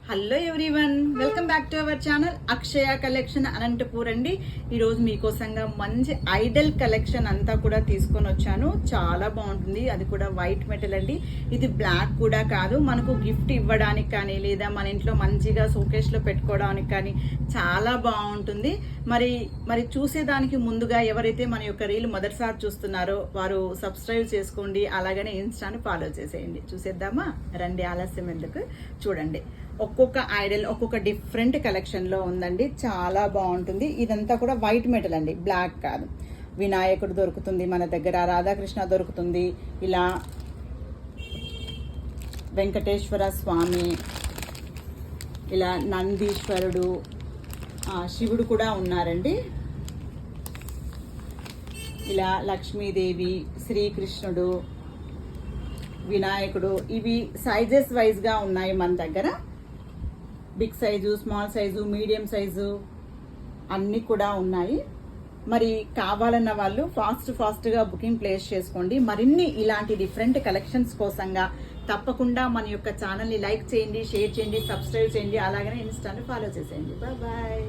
Hello everyone, welcome back to our channel Akshaya collection Anantapur అండి. ఈరోజు మీకోసంగా మంచి ఐడల్ కలెక్షన్ అంతా కూడా తీసుకొని వచ్చాను. చాలా బాగుంటుంది, అది కూడా వైట్ మెటల్ అండి. ఇది బ్లాక్ కూడా కాదు, మనకు గిఫ్ట్ ఇవ్వడానికి కానీ లేదా మన ఇంట్లో మంచిగా షోకేస్లో పెట్టుకోవడానికి కానీ చాలా బాగుంటుంది. మరి చూసేదానికి ముందుగా ఎవరైతే మన యొక్క రీల్ మొదటిసారి చూస్తున్నారో వారు సబ్స్క్రైబ్ చేసుకోండి, అలాగనే ఇన్స్టాని ఫాలో చేసేయండి. చూసేద్దామా? రండి, ఆలస్యం ఎందుకు, చూడండి. ఒక్కొక్క ఐడల్ ఒక్కొక్క డిఫరెంట్ కలెక్షన్ లో ఉందండి, చాలా బాగుంటుంది. ఇదంతా కూడా వైట్ మెటల్ అండి, బ్లాక్ కాదు. వినాయకుడు దొరుకుతుంది మన దగ్గర, రాధాకృష్ణ దొరుకుతుంది, ఇలా వెంకటేశ్వర స్వామి, ఇలా నందీశ్వరుడు, శివుడు కూడా ఉన్నారండి. ఇలా లక్ష్మీదేవి, శ్రీకృష్ణుడు, వినాయకుడు. ఇవి సైజెస్ వైజ్ గా ఉన్నాయి మన దగ్గర. Big size, small size, medium size అన్నీ కూడా ఉన్నాయి. మరి కావాలన్న వాళ్ళు ఫాస్ట్గా బుకింగ్ ప్లేస్ చేసుకోండి. మరిన్ని ఇలాంటి డిఫరెంట్ కలెక్షన్స్ కోసంగా తప్పకుండా మన యొక్క ఛానల్ని లైక్ చేయండి, షేర్ చేయండి, సబ్స్క్రైబ్ చేయండి, అలాగనే ఇన్స్టాని ఫాలో చేసేయండి. బాయ్.